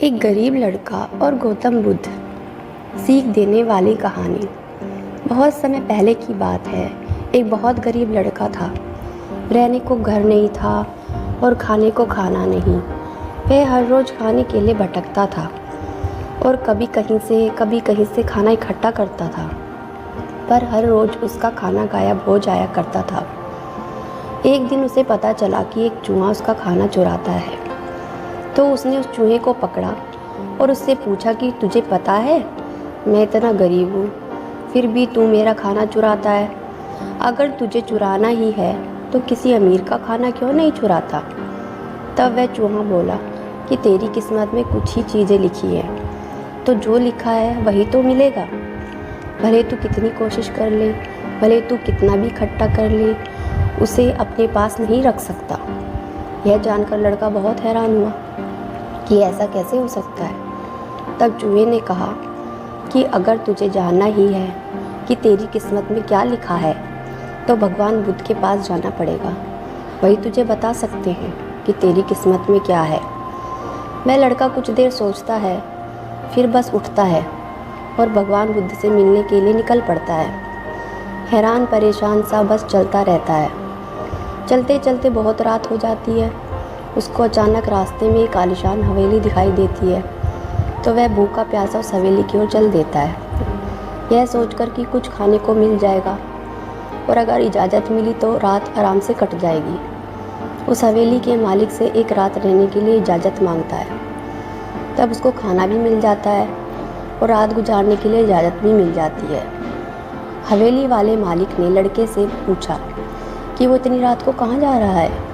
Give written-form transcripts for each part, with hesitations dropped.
एक गरीब लड़का और गौतम बुद्ध। सीख देने वाली कहानी। बहुत समय पहले की बात है। एक बहुत गरीब लड़का था। रहने को घर नहीं था और खाने को खाना नहीं। वह हर रोज़ खाने के लिए भटकता था और कभी कहीं से खाना इकट्ठा करता था, पर हर रोज़ उसका खाना गायब हो जाया करता था। एक दिन उसे पता चला कि एक चूहा उसका खाना चुराता है, तो उसने उस चूहे को पकड़ा और उससे पूछा कि तुझे पता है मैं इतना गरीब हूँ, फिर भी तू मेरा खाना चुराता है। अगर तुझे चुराना ही है तो किसी अमीर का खाना क्यों नहीं चुराता। तब वह चूहा बोला कि तेरी किस्मत में कुछ ही चीज़ें लिखी हैं, तो जो लिखा है वही तो मिलेगा। भले तू कितनी कोशिश कर ले, भले तू कितना भी इकट्ठा कर ले, उसे अपने पास नहीं रख सकता। यह जानकर लड़का बहुत हैरान हुआ कि ऐसा कैसे हो सकता है। तब चूहे ने कहा कि अगर तुझे जानना ही है कि तेरी किस्मत में क्या लिखा है, तो भगवान बुद्ध के पास जाना पड़ेगा। वही तुझे बता सकते हैं कि तेरी किस्मत में क्या है। वह लड़का कुछ देर सोचता है, फिर बस उठता है और भगवान बुद्ध से मिलने के लिए निकल पड़ता है। हैरान परेशान सा बस चलता रहता है। चलते चलते बहुत रात हो जाती है। उसको अचानक रास्ते में एक आलीशान हवेली दिखाई देती है, तो वह भूखा प्यासा उस हवेली की ओर चल देता है, यह सोचकर कि कुछ खाने को मिल जाएगा और अगर इजाज़त मिली तो रात आराम से कट जाएगी। उस हवेली के मालिक से एक रात रहने के लिए इजाज़त मांगता है। तब उसको खाना भी मिल जाता है और रात गुजारने के लिए इजाज़त भी मिल जाती है। हवेली वाले मालिक ने लड़के से पूछा कि वो इतनी रात को कहाँ जा रहा है।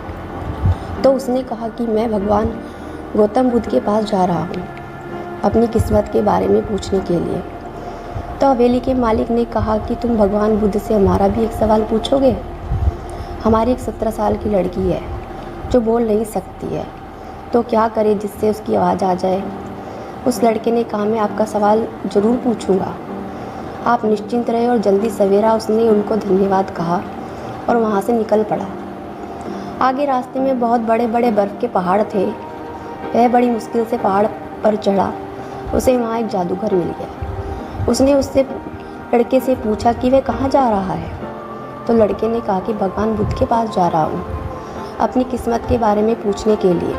तो उसने कहा कि मैं भगवान गौतम बुद्ध के पास जा रहा हूँ, अपनी किस्मत के बारे में पूछने के लिए। तो हवेली के मालिक ने कहा कि तुम भगवान बुद्ध से हमारा भी एक सवाल पूछोगे। हमारी एक 17 साल की लड़की है जो बोल नहीं सकती है, तो क्या करे जिससे उसकी आवाज़ आ जाए। उस लड़के ने कहा मैं आपका सवाल ज़रूर पूछूंगा, आप निश्चिंत रहे। और जल्दी सवेरा उसने उनको धन्यवाद कहा और वहाँ से निकल पड़ा। आगे रास्ते में बहुत बड़े बड़े बर्फ़ के पहाड़ थे। वह बड़ी मुश्किल से पहाड़ पर चढ़ा। उसे वहाँ एक जादूगर मिल गया। उसने उससे लड़के से पूछा कि वह कहाँ जा रहा है। तो लड़के ने कहा कि भगवान बुद्ध के पास जा रहा हूँ, अपनी किस्मत के बारे में पूछने के लिए।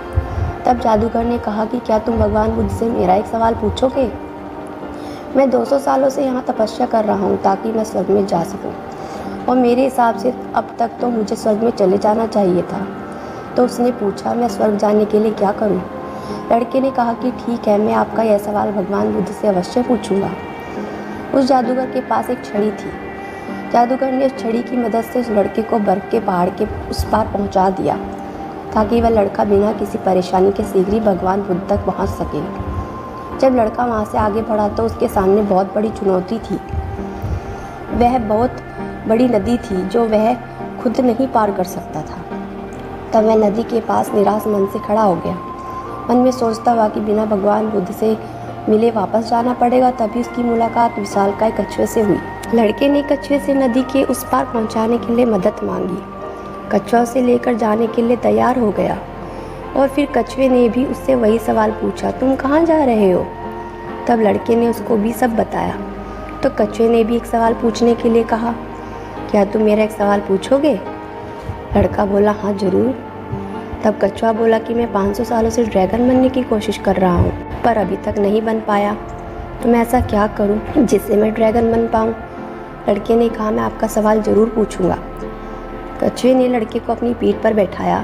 तब जादूगर ने कहा कि क्या तुम भगवान बुद्ध से मेरा एक सवाल पूछोगे। मैं 200 सालों से यहाँ तपस्या कर रहा हूँ ताकि मैं स्वर्ग में जा सकूँ, और मेरे हिसाब से अब तक तो मुझे स्वर्ग में चले जाना चाहिए था। तो उसने पूछा मैं स्वर्ग जाने के लिए क्या करूं। लड़के ने कहा कि ठीक है, मैं आपका यह सवाल भगवान बुद्ध से अवश्य पूछूंगा। उस जादूगर के पास एक छड़ी थी। जादूगर ने उस छड़ी की मदद से उस लड़के को बर्फ़ के पहाड़ के उस पार पहुंचा दिया, ताकि वह लड़का बिना किसी परेशानी के शीघ्र ही भगवान बुद्ध तक पहुँच सके। जब लड़का वहाँ से आगे बढ़ा तो उसके सामने बहुत बड़ी चुनौती थी। वह बहुत बड़ी नदी थी जो वह खुद नहीं पार कर सकता था। तब वह नदी के पास निराश मन से खड़ा हो गया। मन में सोचता हुआ कि बिना भगवान बुद्ध से मिले वापस जाना पड़ेगा। तभी उसकी मुलाकात विशालकाय कछुए से हुई। लड़के ने कछुए से नदी के उस पार पहुंचाने के लिए मदद मांगी। कछुआ उसे लेकर जाने के लिए तैयार हो गया और फिर कछुए ने भी उससे वही सवाल पूछा, तुम कहाँ जा रहे हो। तब लड़के ने उसको भी सब बताया। तो कछुए ने भी एक सवाल पूछने के लिए कहा, क्या तुम मेरा एक सवाल पूछोगे। लड़का बोला हाँ ज़रूर। तब कछुआ बोला कि मैं 500 सालों से ड्रैगन बनने की कोशिश कर रहा हूँ, पर अभी तक नहीं बन पाया, तो मैं ऐसा क्या करूँ जिससे मैं ड्रैगन बन पाऊँ। लड़के ने कहा मैं आपका सवाल ज़रूर पूछूंगा। कछुए ने लड़के को अपनी पीठ पर बैठाया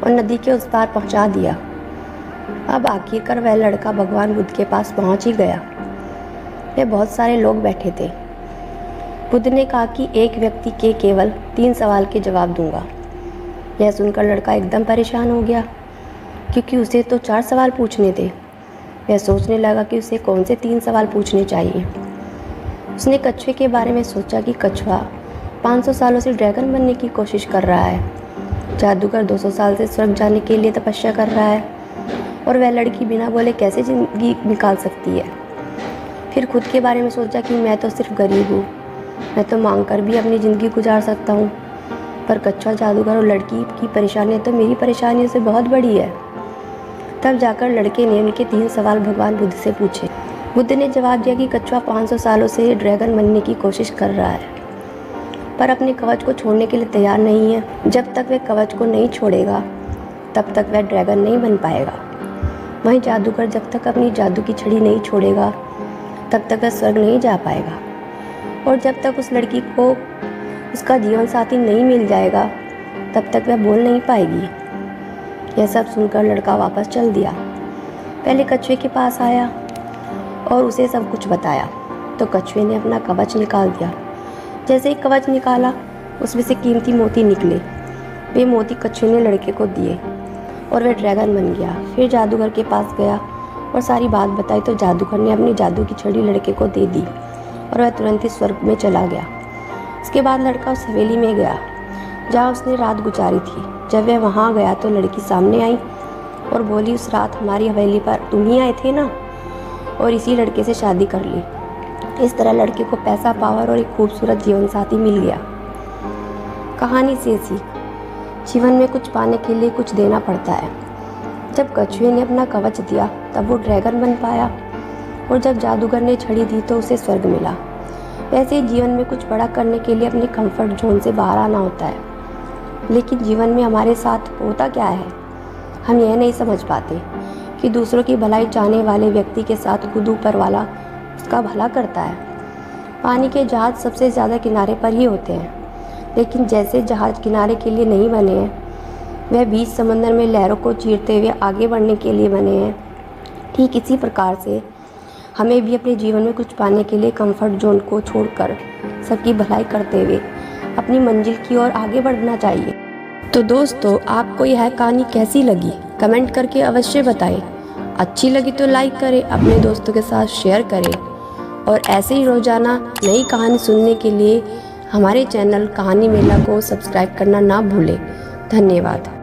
और नदी के उस पार पहुँचा दिया। अब आखिरकार वह लड़का भगवान बुद्ध के पास पहुँच ही गया। वे बहुत सारे लोग बैठे थे। बुद्ध ने कहा कि एक व्यक्ति के केवल 3 सवाल के जवाब दूंगा। यह सुनकर लड़का एकदम परेशान हो गया, क्योंकि उसे तो 4 सवाल पूछने थे। वह सोचने लगा कि उसे कौन से 3 सवाल पूछने चाहिए। उसने कछुए के बारे में सोचा कि कछुआ 500 सालों से ड्रैगन बनने की कोशिश कर रहा है, जादूगर 200 साल से स्वर्ग जाने के लिए तपस्या कर रहा है, और वह लड़की बिना बोले कैसे ज़िंदगी निकाल सकती है। फिर खुद के बारे में सोचा कि मैं तो सिर्फ गरीब हूँ, मैं तो मांग कर भी अपनी ज़िंदगी गुजार सकता हूँ, पर कछुआ, जादूगर और लड़की की परेशानियाँ तो मेरी परेशानियों से बहुत बड़ी है। तब जाकर लड़के ने उनके 3 सवाल भगवान बुद्ध से पूछे। बुद्ध ने जवाब दिया कि कछुआ 500 सालों से ड्रैगन बनने की कोशिश कर रहा है, पर अपने कवच को छोड़ने के लिए तैयार नहीं है। जब तक वह कवच को नहीं छोड़ेगा तब तक वह ड्रैगन नहीं बन पाएगा। वहीं जादूगर जब तक अपनी जादू की छड़ी नहीं छोड़ेगा तब तक वह स्वर्ग नहीं जा पाएगा। और जब तक उस लड़की को उसका जीवन साथी नहीं मिल जाएगा तब तक वह बोल नहीं पाएगी। यह सब सुनकर लड़का वापस चल दिया। पहले कछुए के पास आया और उसे सब कुछ बताया तो कछुए ने अपना कवच निकाल दिया। जैसे ही कवच निकाला उसमें से कीमती मोती निकले। वे मोती कछुए ने लड़के को दिए और वह ड्रैगन बन गया। फिर जादूगर के पास गया और सारी बात बताई तो जादूगर ने अपनी जादू की छड़ी लड़के को दे दी और वह तुरंत ही स्वर्ग में चला गया। इसके बाद लड़का उस हवेली में गया जहाँ उसने रात गुजारी थी। जब वह वहाँ गया तो लड़की सामने आई और बोली, उस रात हमारी हवेली पर तुम ही आए थे ना, और इसी लड़के से शादी कर ली। इस तरह लड़के को पैसा, पावर और एक खूबसूरत जीवन साथी मिल गया। कहानी से सीख, जीवन में कुछ पाने के लिए कुछ देना पड़ता है। जब कछुए ने अपना कवच दिया तब वो ड्रैगन बन पाया और जब जादूगर ने छड़ी दी तो उसे स्वर्ग मिला। वैसे ही जीवन में कुछ बड़ा करने के लिए अपने कंफर्ट जोन से बाहर आना होता है। लेकिन जीवन में हमारे साथ होता क्या है, हम यह नहीं समझ पाते कि दूसरों की भलाई चाहने वाले व्यक्ति के साथ खुद ऊपर वाला उसका भला करता है। पानी के जहाज़ सबसे ज़्यादा किनारे पर ही होते हैं, लेकिन जैसे जहाज़ किनारे के लिए नहीं बने हैं, वह बीच समंदर में लहरों को चीरते हुए आगे बढ़ने के लिए बने हैं। ठीक इसी प्रकार से हमें भी अपने जीवन में कुछ पाने के लिए कंफर्ट जोन को छोड़कर सबकी भलाई करते हुए अपनी मंजिल की ओर आगे बढ़ना चाहिए। तो दोस्तों, आपको यह कहानी कैसी लगी कमेंट करके अवश्य बताएं। अच्छी लगी तो लाइक करें, अपने दोस्तों के साथ शेयर करें और ऐसे ही रोज़ाना नई कहानी सुनने के लिए हमारे चैनल कहानी मेला को सब्सक्राइब करना ना भूलें। धन्यवाद।